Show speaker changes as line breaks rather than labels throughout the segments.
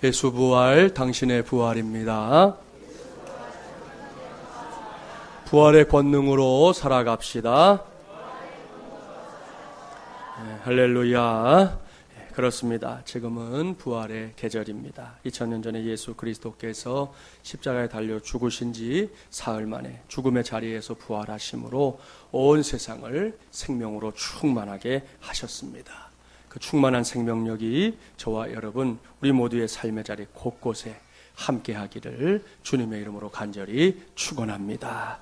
예수 부활, 당신의 부활입니다. 부활의 권능으로 살아갑시다. 네, 할렐루야. 네, 그렇습니다. 지금은 부활의 계절입니다. 2000년 전에 예수 그리스도께서 십자가에 달려 죽으신 지 사흘 만에 죽음의 자리에서 부활하심으로 온 세상을 생명으로 충만하게 하셨습니다. 그 충만한 생명력이 저와 여러분 우리 모두의 삶의 자리 곳곳에 함께하기를 주님의 이름으로 간절히 축원합니다.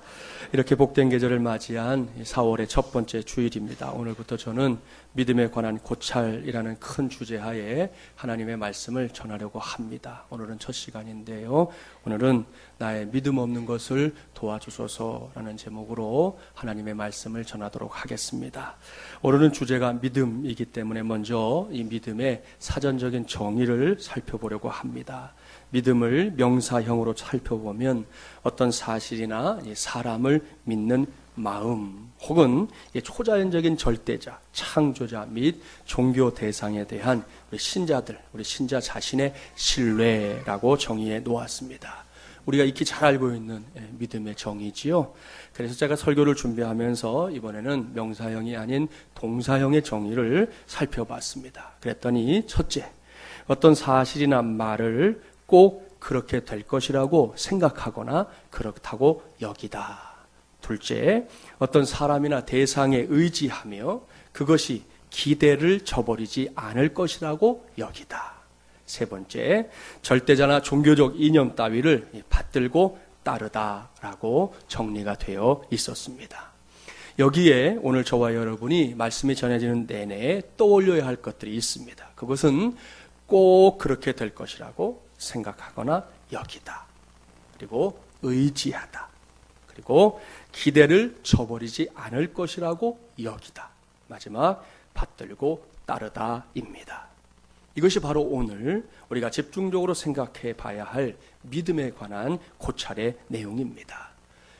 이렇게 복된 계절을 맞이한 4월의 첫 번째 주일입니다. 오늘부터 저는 믿음에 관한 고찰이라는 큰 주제하에 하나님의 말씀을 전하려고 합니다. 오늘은 첫 시간인데요. 오늘은 나의 믿음 없는 것을 도와주소서라는 제목으로 하나님의 말씀을 전하도록 하겠습니다. 오늘은 주제가 믿음이기 때문에 먼저 이 믿음의 사전적인 정의를 살펴보려고 합니다. 믿음을 명사형으로 살펴보면 어떤 사실이나 사람을 믿는 마음 혹은 초자연적인 절대자, 창조자 및 종교 대상에 대한 우리 신자들, 우리 신자 자신의 신뢰라고 정의해 놓았습니다. 우리가 익히 잘 알고 있는 믿음의 정의지요. 그래서 제가 설교를 준비하면서 이번에는 명사형이 아닌 동사형의 정의를 살펴봤습니다. 그랬더니 첫째, 어떤 사실이나 말을 꼭 그렇게 될 것이라고 생각하거나 그렇다고 여기다. 둘째, 어떤 사람이나 대상에 의지하며 그것이 기대를 저버리지 않을 것이라고 여기다. 세 번째, 절대자나 종교적 이념 따위를 받들고 따르다라고 정리가 되어 있었습니다. 여기에 오늘 저와 여러분이 말씀이 전해지는 내내 떠올려야 할 것들이 있습니다. 그것은 꼭 그렇게 될 것이라고 생각하거나 여기다. 그리고 의지하다. 그리고 기대를 저버리지 않을 것이라고 여기다. 마지막, 받들고 따르다입니다. 이것이 바로 오늘 우리가 집중적으로 생각해 봐야 할 믿음에 관한 고찰의 내용입니다.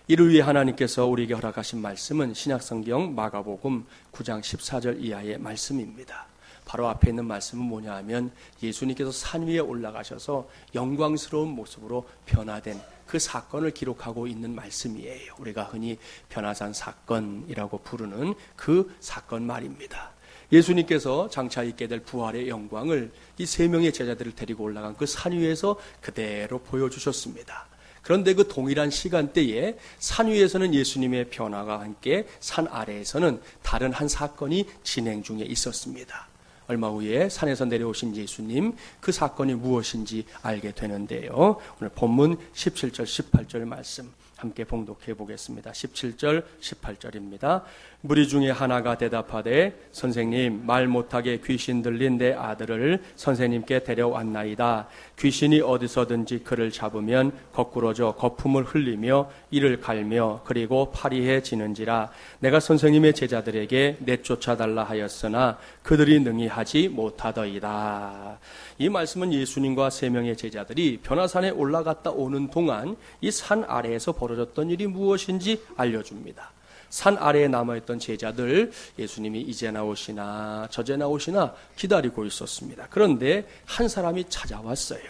이를 위해 하나님께서 우리에게 허락하신 말씀은 신약성경 마가복음 9장 14절 이하의 말씀입니다. 바로 앞에 있는 말씀은 뭐냐 하면 예수님께서 산 위에 올라가셔서 영광스러운 모습으로 변화된 그 사건을 기록하고 있는 말씀이에요. 우리가 흔히 변화산 사건이라고 부르는 그 사건 말입니다. 예수님께서 장차 있게 될 부활의 영광을 이 세 명의 제자들을 데리고 올라간 그 산 위에서 그대로 보여주셨습니다. 그런데 그 동일한 시간대에 산 위에서는 예수님의 변화와 함께 산 아래에서는 다른 한 사건이 진행 중에 있었습니다. 얼마 후에 산에서 내려오신 예수님, 그 사건이 무엇인지 알게 되는데요. 오늘 본문 17절, 18절 말씀 함께 봉독해 보겠습니다. 17절, 18절입니다. 무리 중에 하나가 대답하되 선생님, 말 못하게 귀신 들린 내 아들을 선생님께 데려왔나이다. 귀신이 어디서든지 그를 잡으면 거꾸러져 거품을 흘리며 이를 갈며 그리고 파리해지는지라. 내가 선생님의 제자들에게 내쫓아달라 하였으나 그들이 능히 하지 못하더이다. 이 말씀은 예수님과 세 명의 제자들이 변화산에 올라갔다 오는 동안 이 산 아래에서 벌어졌던 일이 무엇인지 알려줍니다. 산 아래에 남아있던 제자들, 예수님이 이제 나오시나 저제 나오시나 기다리고 있었습니다. 그런데 한 사람이 찾아왔어요.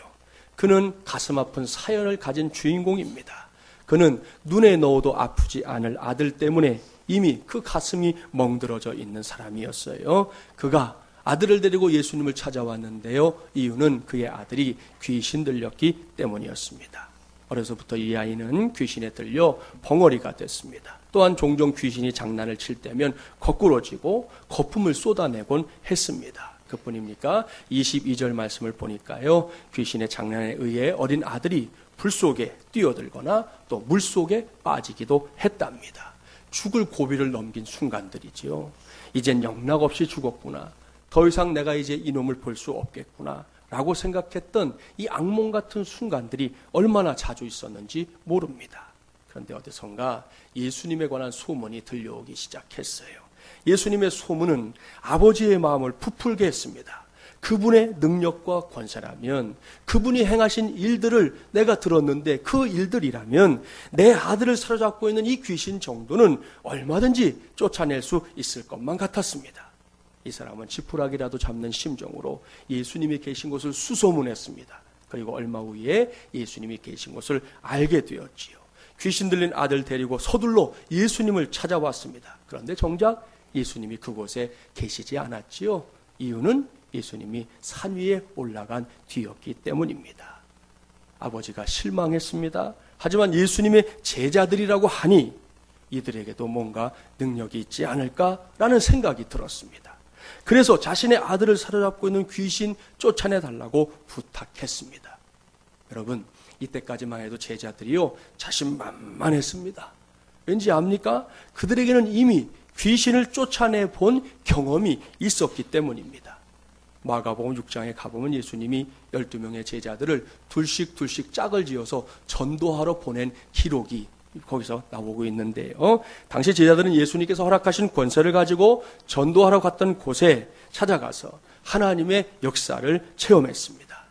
그는 가슴 아픈 사연을 가진 주인공입니다. 그는 눈에 넣어도 아프지 않을 아들 때문에 이미 그 가슴이 멍들어져 있는 사람이었어요. 그가 아들을 데리고 예수님을 찾아왔는데요. 이유는 그의 아들이 귀신 들렸기 때문이었습니다. 어려서부터 이 아이는 귀신에 들려 벙어리가 됐습니다. 또한 종종 귀신이 장난을 칠 때면 거꾸러지고 거품을 쏟아내곤 했습니다. 그뿐입니까? 22절 말씀을 보니까요. 귀신의 장난에 의해 어린 아들이 불 속에 뛰어들거나 또 물 속에 빠지기도 했답니다. 죽을 고비를 넘긴 순간들이지요. 이젠 영락없이 죽었구나. 더 이상 내가 이제 이놈을 볼 수 없겠구나 라고 생각했던 이 악몽 같은 순간들이 얼마나 자주 있었는지 모릅니다. 그런데 어디선가 예수님에 관한 소문이 들려오기 시작했어요. 예수님의 소문은 아버지의 마음을 부풀게 했습니다. 그분의 능력과 권세라면, 그분이 행하신 일들을 내가 들었는데 그 일들이라면 내 아들을 사로잡고 있는 이 귀신 정도는 얼마든지 쫓아낼 수 있을 것만 같았습니다. 이 사람은 지푸라기라도 잡는 심정으로 예수님이 계신 곳을 수소문했습니다. 그리고 얼마 후에 예수님이 계신 것을 알게 되었지요. 귀신 들린 아들 데리고 서둘러 예수님을 찾아왔습니다. 그런데 정작 예수님이 그곳에 계시지 않았지요. 이유는 예수님이 산 위에 올라간 뒤였기 때문입니다. 아버지가 실망했습니다. 하지만 예수님의 제자들이라고 하니 이들에게도 뭔가 능력이 있지 않을까라는 생각이 들었습니다. 그래서 자신의 아들을 사로잡고 있는 귀신 쫓아내달라고 부탁했습니다. 여러분, 이때까지만 해도 제자들이요, 자신만만했습니다. 왠지 압니까? 그들에게는 이미 귀신을 쫓아내 본 경험이 있었기 때문입니다. 마가복음 6장에 가보면 예수님이 12명의 제자들을 둘씩 짝을 지어서 전도하러 보낸 기록이 거기서 나오고 있는데요. 당시 제자들은 예수님께서 허락하신 권세를 가지고 전도하러 갔던 곳에 찾아가서 하나님의 역사를 체험했습니다.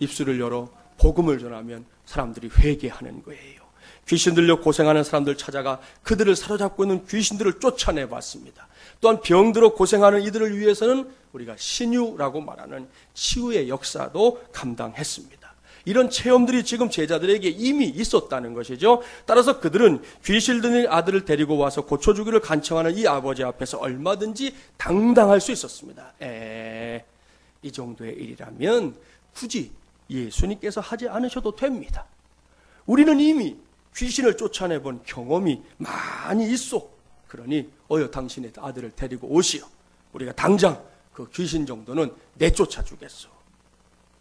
입술을 열어 복음을 전하면 사람들이 회개하는 거예요. 귀신 들려 고생하는 사람들 찾아가 그들을 사로잡고 있는 귀신들을 쫓아내봤습니다. 또한 병들어 고생하는 이들을 위해서는 우리가 신유라고 말하는 치유의 역사도 감당했습니다. 이런 체험들이 지금 제자들에게 이미 있었다는 것이죠. 따라서 그들은 귀신 들린 아들을 데리고 와서 고쳐주기를 간청하는 이 아버지 앞에서 얼마든지 당당할 수 있었습니다. 이 정도의 일이라면 굳이 예수님께서 하지 않으셔도 됩니다. 우리는 이미 귀신을 쫓아내본 경험이 많이 있어. 그러니 어여 당신의 아들을 데리고 오시오. 우리가 당장 그 귀신 정도는 내쫓아 주겠소.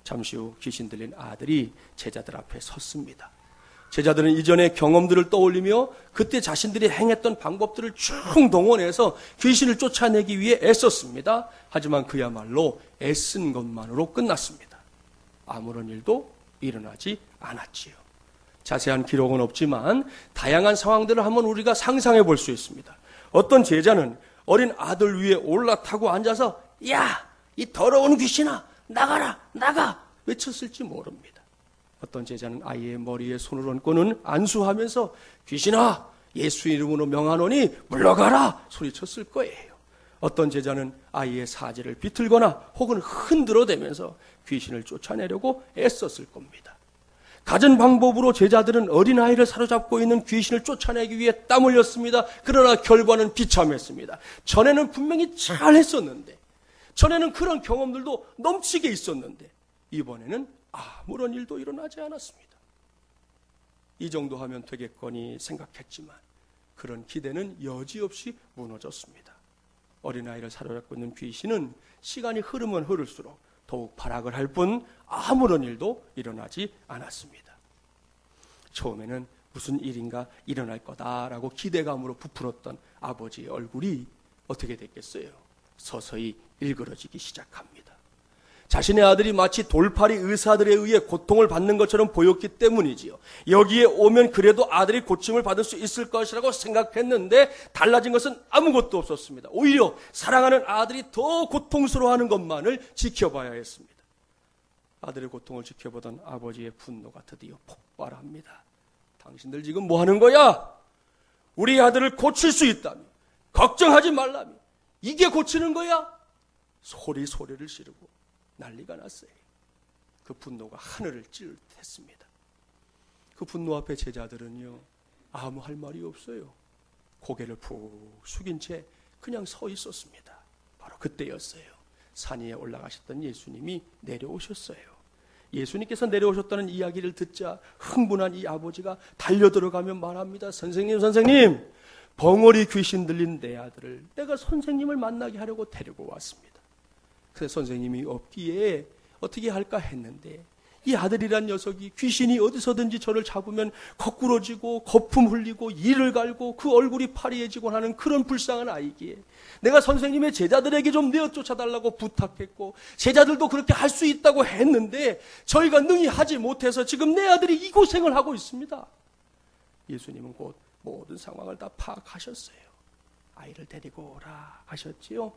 잠시 후 귀신 들린 아들이 제자들 앞에 섰습니다. 제자들은 이전의 경험들을 떠올리며 그때 자신들이 행했던 방법들을 쭉 동원해서 귀신을 쫓아내기 위해 애썼습니다. 하지만 그야말로 애쓴 것만으로 끝났습니다. 아무런 일도 일어나지 않았지요. 자세한 기록은 없지만 다양한 상황들을 한번 우리가 상상해 볼 수 있습니다. 어떤 제자는 어린 아들 위에 올라타고 앉아서 야, 이 더러운 귀신아, 나가라, 나가 외쳤을지 모릅니다. 어떤 제자는 아이의 머리에 손을 얹고는 안수하면서 귀신아, 예수 이름으로 명하노니 물러가라 소리쳤을 거예요. 어떤 제자는 아이의 사지를 비틀거나 혹은 흔들어대면서 귀신을 쫓아내려고 애썼을 겁니다. 갖은 방법으로 제자들은 어린아이를 사로잡고 있는 귀신을 쫓아내기 위해 땀 흘렸습니다. 그러나 결과는 비참했습니다. 전에는 분명히 잘했었는데, 전에는 그런 경험들도 넘치게 있었는데 이번에는 아무런 일도 일어나지 않았습니다. 이 정도 하면 되겠거니 생각했지만 그런 기대는 여지없이 무너졌습니다. 어린아이를 사로잡고 있는 귀신은 시간이 흐르면 흐를수록 더욱 발악을 할 뿐 아무런 일도 일어나지 않았습니다. 처음에는 무슨 일인가 일어날 거다라고 기대감으로 부풀었던 아버지의 얼굴이 어떻게 됐겠어요? 서서히 일그러지기 시작합니다. 자신의 아들이 마치 돌팔이 의사들에 의해 고통을 받는 것처럼 보였기 때문이지요. 여기에 오면 그래도 아들이 고침을 받을 수 있을 것이라고 생각했는데 달라진 것은 아무것도 없었습니다. 오히려 사랑하는 아들이 더 고통스러워하는 것만을 지켜봐야 했습니다. 아들의 고통을 지켜보던 아버지의 분노가 드디어 폭발합니다. 당신들 지금 뭐 하는 거야? 우리 아들을 고칠 수 있다며, 걱정하지 말라며, 이게 고치는 거야? 소리를 지르고 난리가 났어요. 그 분노가 하늘을 찌를 듯했습니다. 그 분노 앞에 제자들은요, 아무 할 말이 없어요. 고개를 푹 숙인 채 그냥 서 있었습니다. 바로 그때였어요. 산 위에 올라가셨던 예수님이 내려오셨어요. 예수님께서 내려오셨다는 이야기를 듣자 흥분한 이 아버지가 달려들어가며 말합니다. 선생님, 벙어리 귀신 들린 내 아들을 내가 선생님을 만나게 하려고 데리고 왔습니다. 그래서 선생님이 없기에 어떻게 할까 했는데 이 아들이란 녀석이 귀신이 어디서든지 저를 잡으면 거꾸러지고 거품 흘리고 이를 갈고 그 얼굴이 파리해지곤 하는 그런 불쌍한 아이기에 내가 선생님의 제자들에게 좀 내어 쫓아달라고 부탁했고 제자들도 그렇게 할 수 있다고 했는데 저희가 능히 하지 못해서 지금 내 아들이 이 고생을 하고 있습니다. 예수님은 곧 모든 상황을 다 파악하셨어요. 아이를 데리고 오라 하셨지요.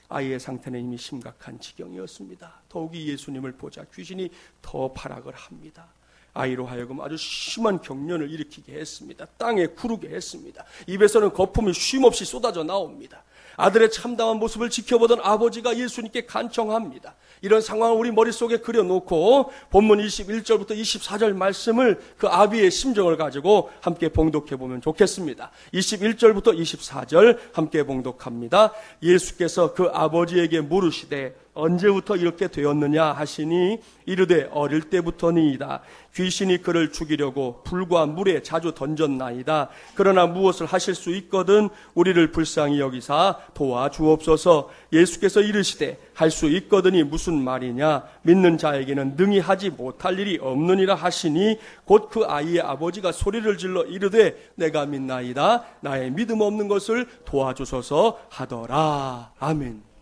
아이의 상태는 이미 심각한 지경이었습니다. 더욱이 예수님을 보자 귀신이 더 발악을 합니다. 아이로 하여금 아주 심한 경련을 일으키게 했습니다. 땅에 구르게 했습니다. 입에서는 거품이 쉼없이 쏟아져 나옵니다. 아들의 참담한 모습을 지켜보던 아버지가 예수님께 간청합니다. 이런 상황을 우리 머릿속에 그려놓고 본문 21절부터 24절 말씀을 그 아비의 심정을 가지고 함께 봉독해 보면 좋겠습니다. 21절부터 24절 함께 봉독합니다. 예수께서 그 아버지에게 물으시되 언제부터 이렇게 되었느냐 하시니 이르되 어릴 때부터니이다. 귀신이 그를 죽이려고 불과 물에 자주 던졌나이다. 그러나 무엇을 하실 수 있거든 우리를 불쌍히 여기사 도와주옵소서. 예수께서 이르시되 할 수 있거든이 무슨 말이냐. 믿는 자에게는 능히 하지 못할 일이 없느니라 하시니 곧 그 아이의 아버지가 소리를 질러 이르되 내가 믿나이다. 나의 믿음 없는 것을 도와주소서 하더라. 아멘.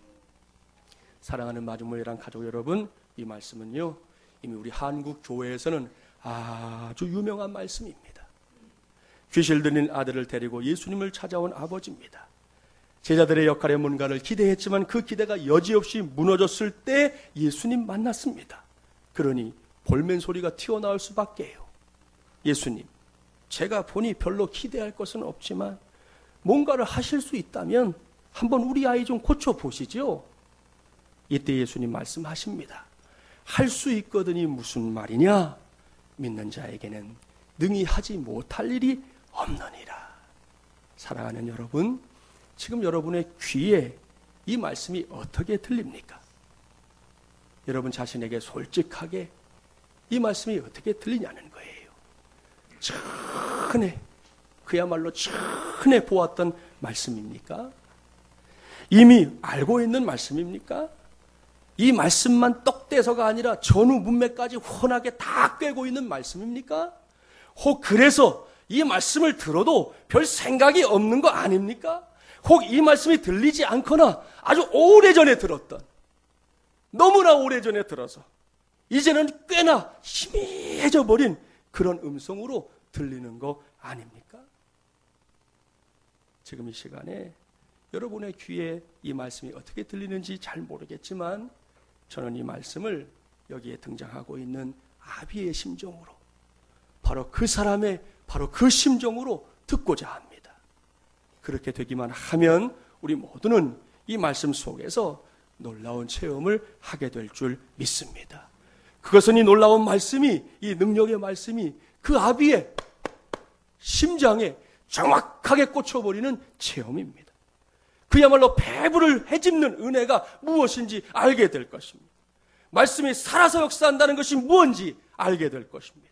사랑하는 마중물이란 가족 여러분, 이 말씀은요 이미 우리 한국 교회에서는 아주 유명한 말씀입니다. 귀신 들린 아들을 데리고 예수님을 찾아온 아버지입니다. 제자들의 역할에 뭔가를 기대했지만 그 기대가 여지없이 무너졌을 때 예수님 만났습니다. 그러니 볼멘 소리가 튀어나올 수밖에요. 예수님, 제가 보니 별로 기대할 것은 없지만 뭔가를 하실 수 있다면 한번 우리 아이 좀 고쳐보시죠. 이때 예수님 말씀하십니다. 할 수 있거든이 무슨 말이냐? 믿는 자에게는 능히 하지 못할 일이 없느니라. 사랑하는 여러분, 지금 여러분의 귀에 이 말씀이 어떻게 들립니까? 여러분 자신에게 솔직하게 이 말씀이 어떻게 들리냐는 거예요. 전에, 그야말로 전에 보았던 말씀입니까? 이미 알고 있는 말씀입니까? 이 말씀만 떡대서가 아니라 전후 문맥까지 훤하게 다 꿰고 있는 말씀입니까? 혹 그래서 이 말씀을 들어도 별 생각이 없는 거 아닙니까? 혹 이 말씀이 들리지 않거나 아주 오래전에 들었던, 너무나 오래전에 들어서 이제는 꽤나 희미해져 버린 그런 음성으로 들리는 거 아닙니까? 지금 이 시간에 여러분의 귀에 이 말씀이 어떻게 들리는지 잘 모르겠지만 저는 이 말씀을 여기에 등장하고 있는 아비의 심정으로, 바로 그 사람의 바로 그 심정으로 듣고자 합니다. 그렇게 되기만 하면 우리 모두는 이 말씀 속에서 놀라운 체험을 하게 될 줄 믿습니다. 그것은 이 놀라운 말씀이, 이 능력의 말씀이 그 아비의 심장에 정확하게 꽂혀버리는 체험입니다. 그야말로 배부를 헤집는 은혜가 무엇인지 알게 될 것입니다. 말씀이 살아서 역사한다는 것이 무엇인지 알게 될 것입니다.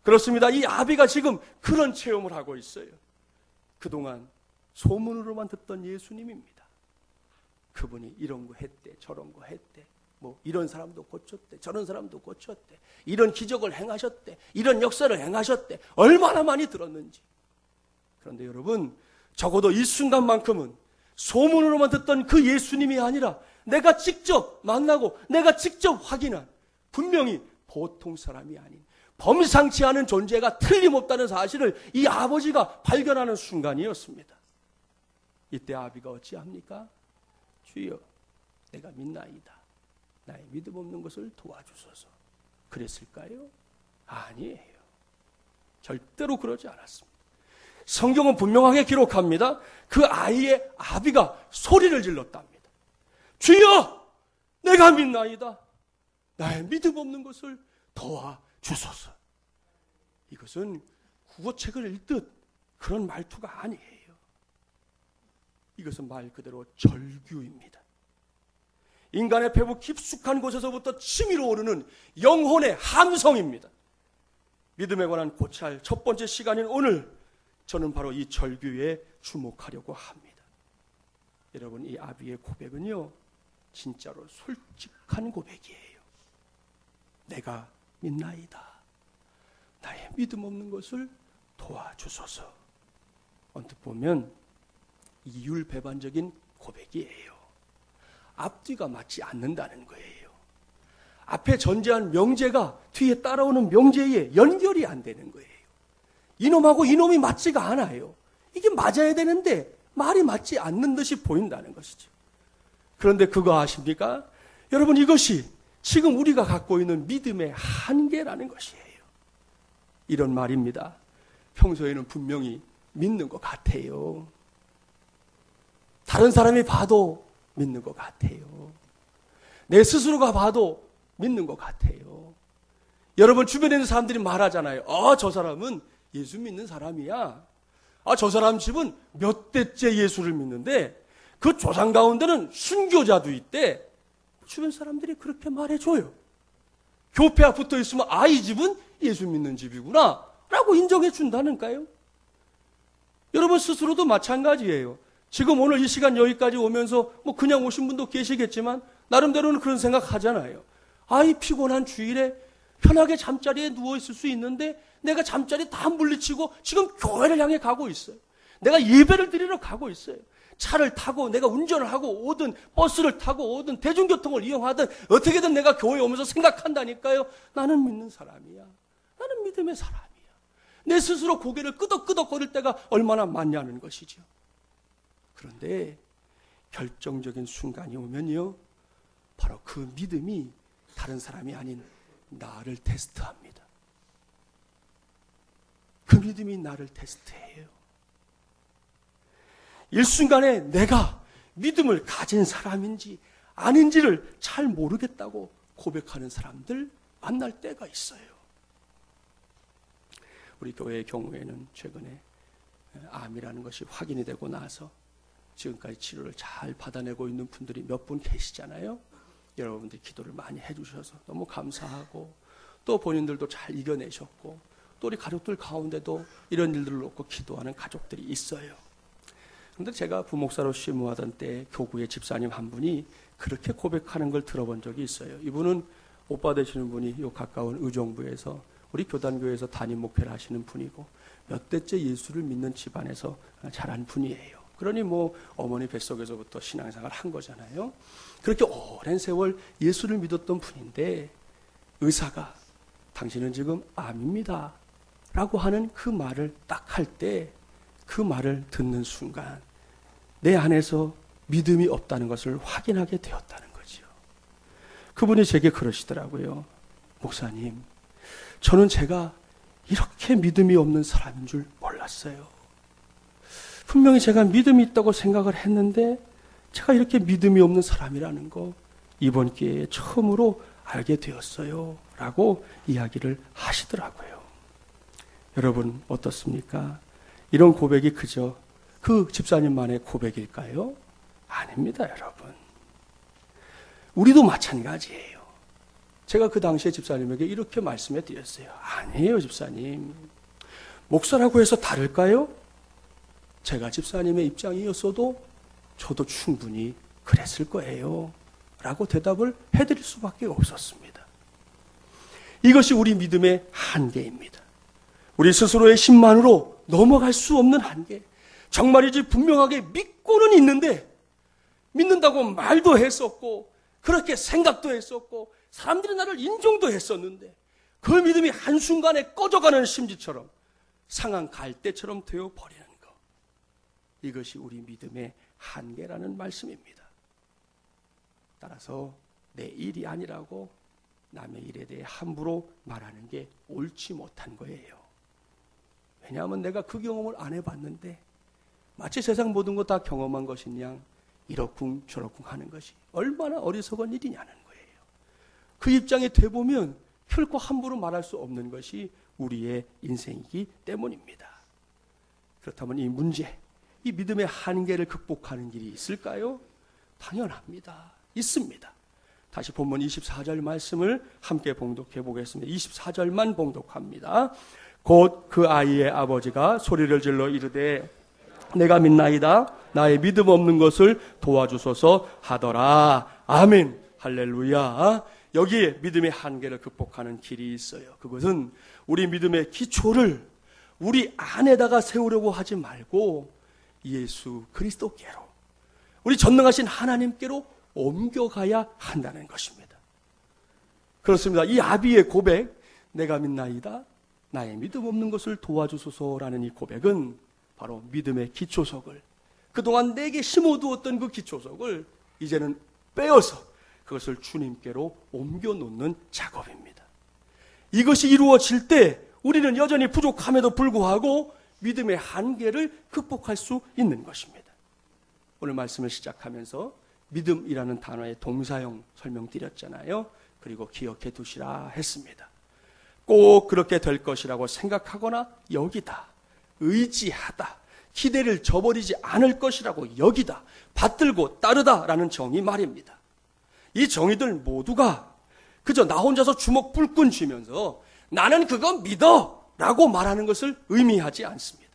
그렇습니다. 이 아비가 지금 그런 체험을 하고 있어요. 그동안 소문으로만 듣던 예수님입니다. 그분이 이런 거 했대, 저런 거 했대, 뭐 이런 사람도 고쳤대, 저런 사람도 고쳤대, 이런 기적을 행하셨대, 이런 역사를 행하셨대, 얼마나 많이 들었는지. 그런데 여러분, 적어도 이 순간만큼은 소문으로만 듣던 그 예수님이 아니라 내가 직접 만나고 내가 직접 확인한, 분명히 보통 사람이 아닌 범상치 않은 존재가 틀림없다는 사실을 이 아버지가 발견하는 순간이었습니다. 이때 아비가 어찌합니까? 주여, 내가 믿나이다. 나의 믿음 없는 것을 도와주소서. 그랬을까요? 아니에요. 절대로 그러지 않았습니다. 성경은 분명하게 기록합니다. 그 아이의 아비가 소리를 질렀답니다. 주여, 내가 믿나이다. 나의 믿음 없는 것을 도와주소서. 이것은 국어책을 읽듯 그런 말투가 아니에요. 이것은 말 그대로 절규입니다. 인간의 배부 깊숙한 곳에서부터 치밀어 오르는 영혼의 함성입니다. 믿음에 관한 고찰 첫 번째 시간인 오늘, 저는 바로 이 절규에 주목하려고 합니다. 여러분, 이 아비의 고백은요, 진짜로 솔직한 고백이에요. 내가 믿나이다. 나의 믿음 없는 것을 도와주소서. 언뜻 보면 이율배반적인 고백이에요. 앞뒤가 맞지 않는다는 거예요. 앞에 전제한 명제가 뒤에 따라오는 명제에 연결이 안 되는 거예요. 이놈하고 이놈이 맞지가 않아요. 이게 맞아야 되는데 말이 맞지 않는 듯이 보인다는 것이죠. 그런데 그거 아십니까? 여러분, 이것이 지금 우리가 갖고 있는 믿음의 한계라는 것이에요. 이런 말입니다. 평소에는 분명히 믿는 것 같아요. 다른 사람이 봐도 믿는 것 같아요. 내 스스로가 봐도 믿는 것 같아요. 여러분 주변에 있는 사람들이 말하잖아요. 저 사람은 예수 믿는 사람이야. 저 사람 집은 몇 대째 예수를 믿는데 그 조상 가운데는 순교자도 있대. 주변 사람들이 그렇게 말해줘요. 교패 붙어 있으면 이 집은 예수 믿는 집이구나 라고 인정해 준다는가요? 여러분 스스로도 마찬가지예요. 지금 오늘 이 시간 여기까지 오면서 그냥 오신 분도 계시겠지만 나름대로는 그런 생각 하잖아요. 이 피곤한 주일에 편하게 잠자리에 누워있을 수 있는데 내가 잠자리 다 물리치고 지금 교회를 향해 가고 있어요. 내가 예배를 드리러 가고 있어요. 차를 타고 내가 운전을 하고 오든 버스를 타고 오든 대중교통을 이용하든 어떻게든 내가 교회에 오면서 생각한다니까요. 나는 믿는 사람이야. 나는 믿음의 사람이야. 내 스스로 고개를 끄덕끄덕거릴 때가 얼마나 많냐는 것이죠. 그런데 결정적인 순간이 오면요. 바로 그 믿음이 다른 사람이 아닌 나를 테스트합니다. 그 믿음이 나를 테스트해요. 일순간에 내가 믿음을 가진 사람인지 아닌지를 잘 모르겠다고 고백하는 사람들 만날 때가 있어요. 우리 교회의 경우에는 최근에 암이라는 것이 확인이 되고 나서 지금까지 치료를 잘 받아내고 있는 분들이 몇 분 계시잖아요. 여러분들이 기도를 많이 해주셔서 너무 감사하고 또 본인들도 잘 이겨내셨고 또 우리 가족들 가운데도 이런 일들을 놓고 기도하는 가족들이 있어요. 그런데 제가 부목사로 심무하던 때 교구의 집사님 한 분이 그렇게 고백하는 걸 들어본 적이 있어요. 이분은 오빠 되시는 분이 요 가까운 의정부에서 우리 교단교회에서 담임 목회를 하시는 분이고 몇 대째 예수를 믿는 집안에서 자란 분이에요. 그러니 어머니 뱃속에서부터 신앙생활을 한 거잖아요. 그렇게 오랜 세월 예수를 믿었던 분인데 의사가 당신은 지금 암입니다 라고 하는 그 말을 딱 할 때 그 말을 듣는 순간 내 안에서 믿음이 없다는 것을 확인하게 되었다는 거죠. 그분이 제게 그러시더라고요. 목사님, 저는 제가 이렇게 믿음이 없는 사람인 줄 몰랐어요. 분명히 제가 믿음이 있다고 생각을 했는데 제가 이렇게 믿음이 없는 사람이라는 거 이번 기회에 처음으로 알게 되었어요 라고 이야기를 하시더라고요. 여러분 어떻습니까? 이런 고백이 그저 그 집사님만의 고백일까요? 아닙니다, 여러분. 우리도 마찬가지예요. 제가 그 당시에 집사님에게 이렇게 말씀해 드렸어요. 아니에요, 집사님. 목사라고 해서 다를까요? 제가 집사님의 입장이었어도 저도 충분히 그랬을 거예요 라고 대답을 해드릴 수밖에 없었습니다. 이것이 우리 믿음의 한계입니다. 우리 스스로의 힘만으로 넘어갈 수 없는 한계. 정말이지 분명하게 믿고는 있는데 믿는다고 말도 했었고 그렇게 생각도 했었고 사람들이 나를 인정도 했었는데 그 믿음이 한순간에 꺼져가는 심지처럼 상한 갈대처럼 되어버리는 것. 이것이 우리 믿음의 한계라는 말씀입니다. 따라서 내 일이 아니라고 남의 일에 대해 함부로 말하는 게 옳지 못한 거예요. 왜냐하면 내가 그 경험을 안 해봤는데 마치 세상 모든 거 다 경험한 것인 양 이러쿵 저러쿵 하는 것이 얼마나 어리석은 일이냐는 거예요. 그 입장에 돼보면 결코 함부로 말할 수 없는 것이 우리의 인생이기 때문입니다. 그렇다면 이 문제, 이 믿음의 한계를 극복하는 길이 있을까요? 당연합니다. 있습니다. 다시 본문 24절 말씀을 함께 봉독해 보겠습니다. 24절만 봉독합니다. 곧 그 아이의 아버지가 소리를 질러 이르되 내가 믿나이다. 나의 믿음 없는 것을 도와주소서 하더라. 아멘. 할렐루야. 여기에 믿음의 한계를 극복하는 길이 있어요. 그것은 우리 믿음의 기초를 우리 안에다가 세우려고 하지 말고 예수 그리스도께로, 우리 전능하신 하나님께로 옮겨가야 한다는 것입니다. 그렇습니다. 이 아비의 고백, 내가 믿나이다. 나의 믿음 없는 것을 도와주소서라는 이 고백은 바로 믿음의 기초석을, 그동안 내게 심어두었던 그 기초석을 이제는 빼어서 그것을 주님께로 옮겨놓는 작업입니다. 이것이 이루어질 때 우리는 여전히 부족함에도 불구하고 믿음의 한계를 극복할 수 있는 것입니다. 오늘 말씀을 시작하면서 믿음이라는 단어의 동사형 설명드렸잖아요. 그리고 기억해 두시라 했습니다. 꼭 그렇게 될 것이라고 생각하거나 여기다, 의지하다, 기대를 저버리지 않을 것이라고 여기다, 받들고 따르다라는 정의 말입니다. 이 정의들 모두가 그저 나 혼자서 주먹 불끈 쥐면서 나는 그거 믿어 라고 말하는 것을 의미하지 않습니다.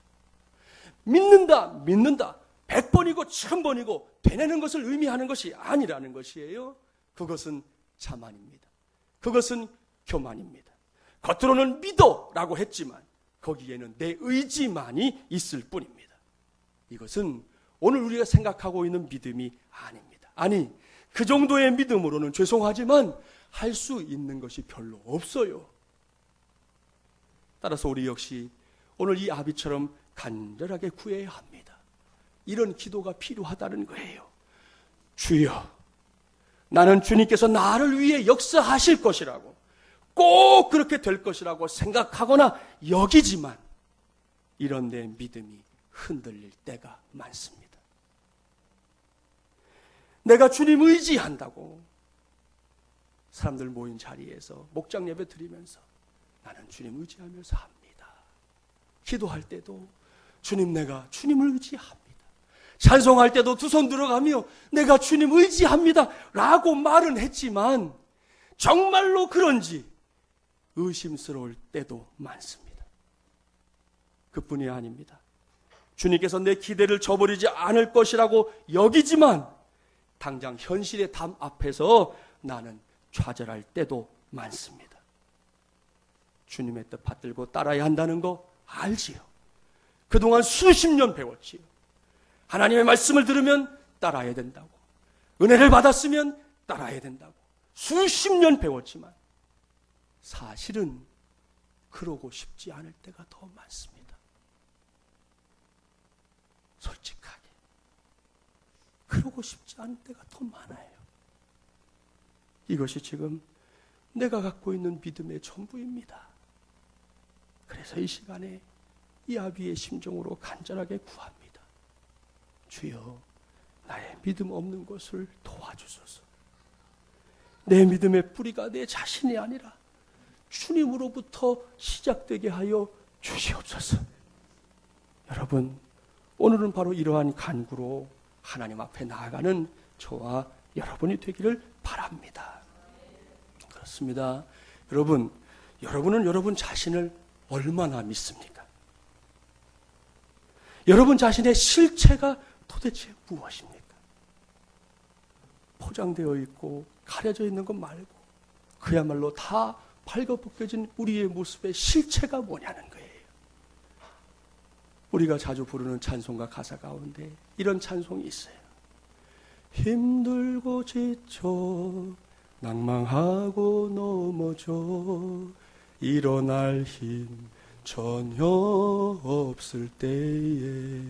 믿는다, 100번이고 1000번이고 되뇌는 것을 의미하는 것이 아니라는 것이에요. 그것은 자만입니다. 그것은 교만입니다. 겉으로는 믿어 라고 했지만 거기에는 내 의지만이 있을 뿐입니다. 이것은 오늘 우리가 생각하고 있는 믿음이 아닙니다. 아니, 그 정도의 믿음으로는 죄송하지만 할 수 있는 것이 별로 없어요. 따라서 우리 역시 오늘 이 아비처럼 간절하게 구해야 합니다. 이런 기도가 필요하다는 거예요. 주여, 나는 주님께서 나를 위해 역사하실 것이라고, 꼭 그렇게 될 것이라고 생각하거나 여기지만 이런 내 믿음이 흔들릴 때가 많습니다. 내가 주님 의지한다고 사람들 모인 자리에서 목장 예배 드리면서 나는 주님 의지하면서 합니다. 기도할 때도 주님, 내가 주님을 의지합니다. 찬송할 때도 두 손 들어가며 내가 주님 의지합니다 라고 말은 했지만 정말로 그런지 의심스러울 때도 많습니다. 그뿐이 아닙니다. 주님께서 내 기대를 저버리지 않을 것이라고 여기지만 당장 현실의 담 앞에서 나는 좌절할 때도 많습니다. 주님의 뜻 받들고 따라야 한다는 거 알지요. 그동안 수십 년 배웠지요. 하나님의 말씀을 들으면 따라야 된다고, 은혜를 받았으면 따라야 된다고 수십 년 배웠지만 사실은 그러고 싶지 않을 때가 더 많습니다. 솔직하게 그러고 싶지 않을 때가 더 많아요. 이것이 지금 내가 갖고 있는 믿음의 전부입니다. 그래서 이 시간에 이 아비의 심정으로 간절하게 구합니다. 주여, 나의 믿음 없는 것을 도와주소서. 내 믿음의 뿌리가 내 자신이 아니라 주님으로부터 시작되게 하여 주시옵소서. 여러분, 오늘은 바로 이러한 간구로 하나님 앞에 나아가는 저와 여러분이 되기를 바랍니다. 그렇습니다. 여러분은 여러분 자신을 얼마나 믿습니까? 여러분 자신의 실체가 도대체 무엇입니까? 포장되어 있고 가려져 있는 것 말고 그야말로 다 발가벗겨진 우리의 모습의 실체가 뭐냐는 거예요. 우리가 자주 부르는 찬송가 가사 가운데 이런 찬송이 있어요. 힘들고 지쳐 낭망하고 넘어져 일어날 힘 전혀 없을 때에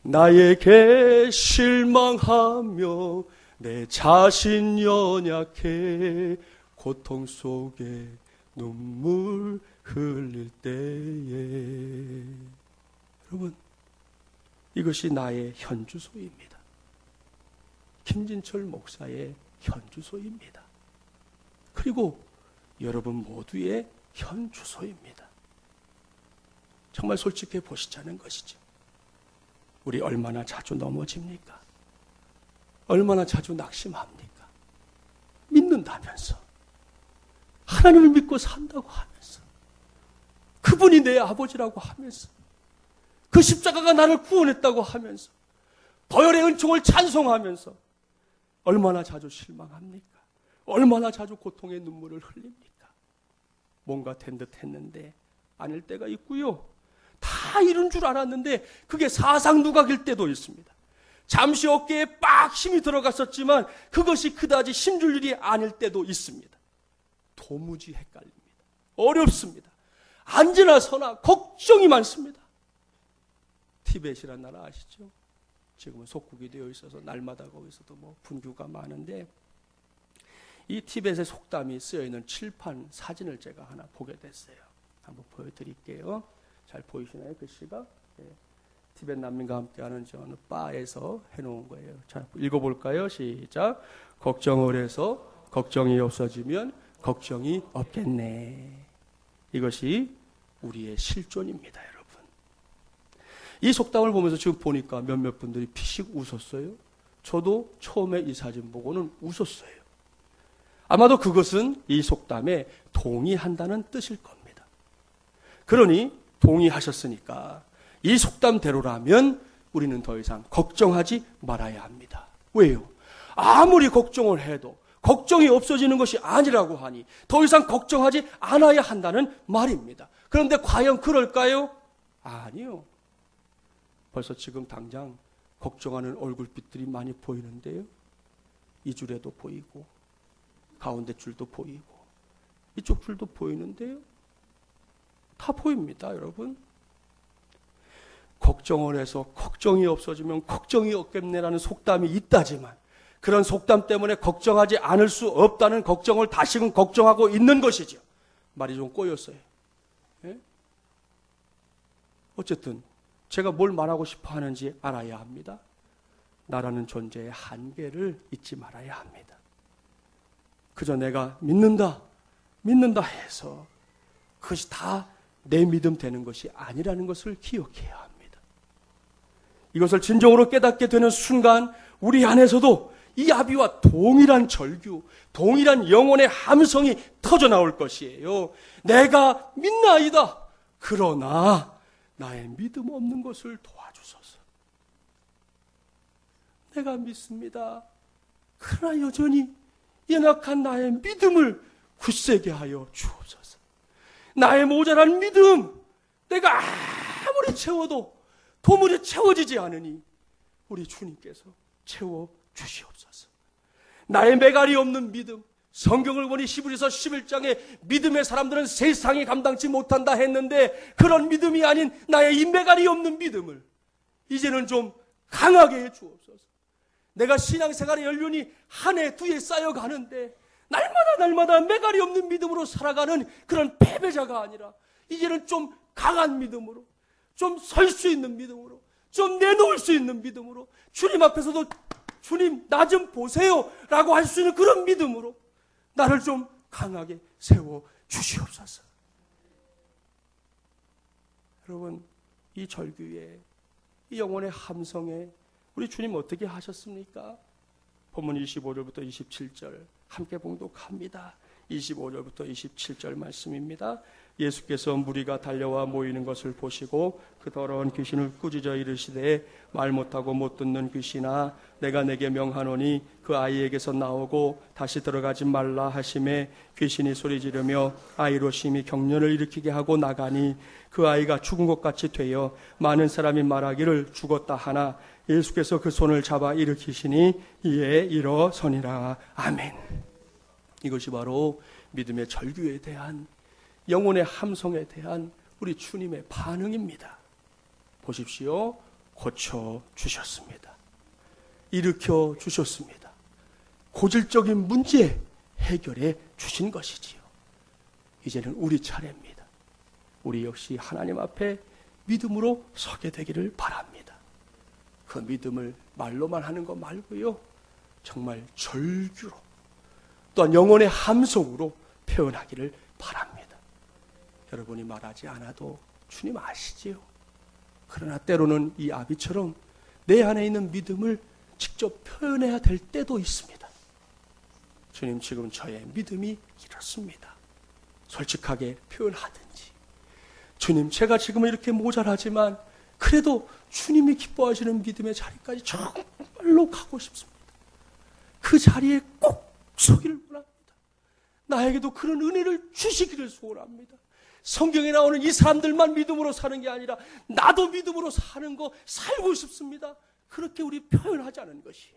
나에게 실망하며 내 자신 연약해 고통 속에 눈물 흘릴 때에 여러분, 이것이 나의 현주소입니다. 김진철 목사의 현주소입니다. 그리고 여러분 모두의 현주소입니다. 정말 솔직해 보시자는 것이죠. 우리 얼마나 자주 넘어집니까? 얼마나 자주 낙심합니까? 믿는다면서, 하나님을 믿고 산다고 하면서, 그분이 내 아버지라고 하면서, 그 십자가가 나를 구원했다고 하면서, 보혈의 은총을 찬송하면서 얼마나 자주 실망합니까? 얼마나 자주 고통의 눈물을 흘립니까? 뭔가 된 듯 했는데 아닐 때가 있고요. 다 이룬 줄 알았는데 그게 사상누각일 때도 있습니다. 잠시 어깨에 빡 힘이 들어갔었지만 그것이 그다지 힘줄 일이 아닐 때도 있습니다. 도무지 헷갈립니다. 어렵습니다. 앉으나 서나 걱정이 많습니다. 티벳이라는 나라 아시죠? 지금은 속국이 되어 있어서 날마다 거기서도 분규가 많은데 이 티벳의 속담이 쓰여있는 칠판 사진을 제가 하나 보게 됐어요. 한번 보여드릴게요. 잘 보이시나요? 글씨가? 네. 티벳 난민과 함께하는 저 어느 바에서 해놓은 거예요. 자, 읽어볼까요? 시작. 걱정을 해서 걱정이 없어지면 걱정이 없겠네. 이것이 우리의 실존입니다, 여러분. 이 속담을 보면서 지금 보니까 몇몇 분들이 피식 웃었어요. 저도 처음에 이 사진 보고는 웃었어요. 아마도 그것은 이 속담에 동의한다는 뜻일 겁니다. 그러니 동의하셨으니까 이 속담대로라면 우리는 더 이상 걱정하지 말아야 합니다. 왜요? 아무리 걱정을 해도 걱정이 없어지는 것이 아니라고 하니 더 이상 걱정하지 않아야 한다는 말입니다. 그런데 과연 그럴까요? 아니요. 벌써 지금 당장 걱정하는 얼굴빛들이 많이 보이는데요. 이 줄에도 보이고 가운데 줄도 보이고 이쪽 줄도 보이는데요. 다 보입니다, 여러분. 걱정을 해서 걱정이 없어지면 걱정이 없겠네라는 속담이 있다지만 그런 속담 때문에 걱정하지 않을 수 없다는 걱정을 다시금 걱정하고 있는 것이죠. 말이 좀 꼬였어요. 예? 어쨌든 제가 뭘 말하고 싶어 하는지 알아야 합니다. 나라는 존재의 한계를 잊지 말아야 합니다. 그저 내가 믿는다 해서 그것이 다 내 믿음 되는 것이 아니라는 것을 기억해야 합니다. 이것을 진정으로 깨닫게 되는 순간 우리 안에서도 이 아비와 동일한 절규, 동일한 영혼의 함성이 터져나올 것이에요. 내가 믿나이다. 그러나 나의 믿음 없는 것을 도와주소서. 내가 믿습니다. 그러나 여전히 연약한 나의 믿음을 굳세게 하여 주옵소서. 나의 모자란 믿음, 내가 아무리 채워도 도무지 채워지지 않으니 우리 주님께서 채워주시옵소서. 나의 매갈이 없는 믿음, 성경을 보니 히브리서 11장에 믿음의 사람들은 세상이 감당치 못한다 했는데 그런 믿음이 아닌 나의 이 매갈이 없는 믿음을 이제는 좀 강하게 해 주옵소서. 내가 신앙생활의 연륜이 한 해, 두 해 쌓여가는데 날마다 매갈이 없는 믿음으로 살아가는 그런 패배자가 아니라 이제는 좀 강한 믿음으로, 좀 설 수 있는 믿음으로, 좀 내놓을 수 있는 믿음으로 주님 앞에서도 주님 나 좀 보세요 라고 할 수 있는 그런 믿음으로 나를 좀 강하게 세워 주시옵소서. 여러분, 이 절규에, 이 영혼의 함성에 우리 주님 어떻게 하셨습니까? 본문 25절부터 27절 함께 봉독합니다. 25절부터 27절 말씀입니다. 예수께서 무리가 달려와 모이는 것을 보시고 그 더러운 귀신을 꾸짖어 이르시되 말 못하고 못 듣는 귀신아 내가 내게 명하노니 그 아이에게서 나오고 다시 들어가지 말라 하심에 귀신이 소리 지르며 아이로 심히 경련을 일으키게 하고 나가니 그 아이가 죽은 것 같이 되어 많은 사람이 말하기를 죽었다 하나 예수께서 그 손을 잡아 일으키시니 이에 일어서니라. 아멘. 이것이 바로 믿음의 절규에 대한, 영혼의 함성에 대한 우리 주님의 반응입니다. 보십시오. 고쳐주셨습니다. 일으켜 주셨습니다. 고질적인 문제 해결해 주신 것이지요. 이제는 우리 차례입니다. 우리 역시 하나님 앞에 믿음으로 서게 되기를 바랍니다. 그 믿음을 말로만 하는 것 말고요, 정말 절규로 또한 영혼의 함성으로 표현하기를 바랍니다. 여러분이 말하지 않아도 주님 아시지요. 그러나 때로는 이 아비처럼 내 안에 있는 믿음을 직접 표현해야 될 때도 있습니다. 주님, 지금 저의 믿음이 이렇습니다. 솔직하게 표현하든지, 주님, 제가 지금은 이렇게 모자라지만 그래도 주님이 기뻐하시는 믿음의 자리까지 정말로 가고 싶습니다. 그 자리에 꼭 서기를 원합니다. 나에게도 그런 은혜를 주시기를 소원합니다. 성경에 나오는 이 사람들만 믿음으로 사는 게 아니라 나도 믿음으로 사는 거 살고 싶습니다. 그렇게 우리 표현하자는 것이,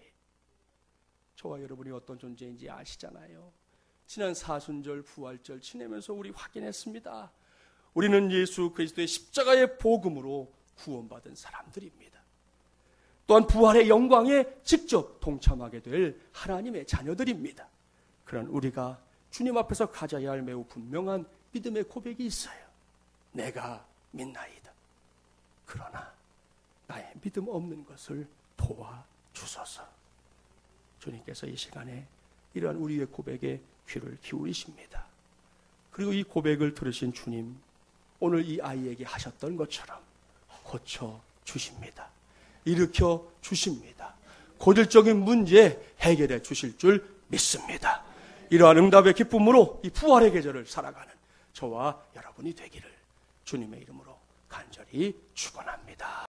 저와 여러분이 어떤 존재인지 아시잖아요. 지난 사순절, 부활절 지내면서 우리 확인했습니다. 우리는 예수 그리스도의 십자가의 복음으로 구원받은 사람들입니다. 또한 부활의 영광에 직접 동참하게 될 하나님의 자녀들입니다. 그런 우리가 주님 앞에서 가져야 할 매우 분명한 믿음의 고백이 있어요. 내가 믿나이다. 그러나 나의 믿음 없는 것을 도와주소서. 주님께서 이 시간에 이러한 우리의 고백에 귀를 기울이십니다. 그리고 이 고백을 들으신 주님, 오늘 이 아이에게 하셨던 것처럼 고쳐주십니다. 일으켜 주십니다. 고질적인 문제 해결해 주실 줄 믿습니다. 이러한 응답의 기쁨으로 이 부활의 계절을 살아가는 저와 여러분이 되기를 주님의 이름으로 간절히 축원합니다.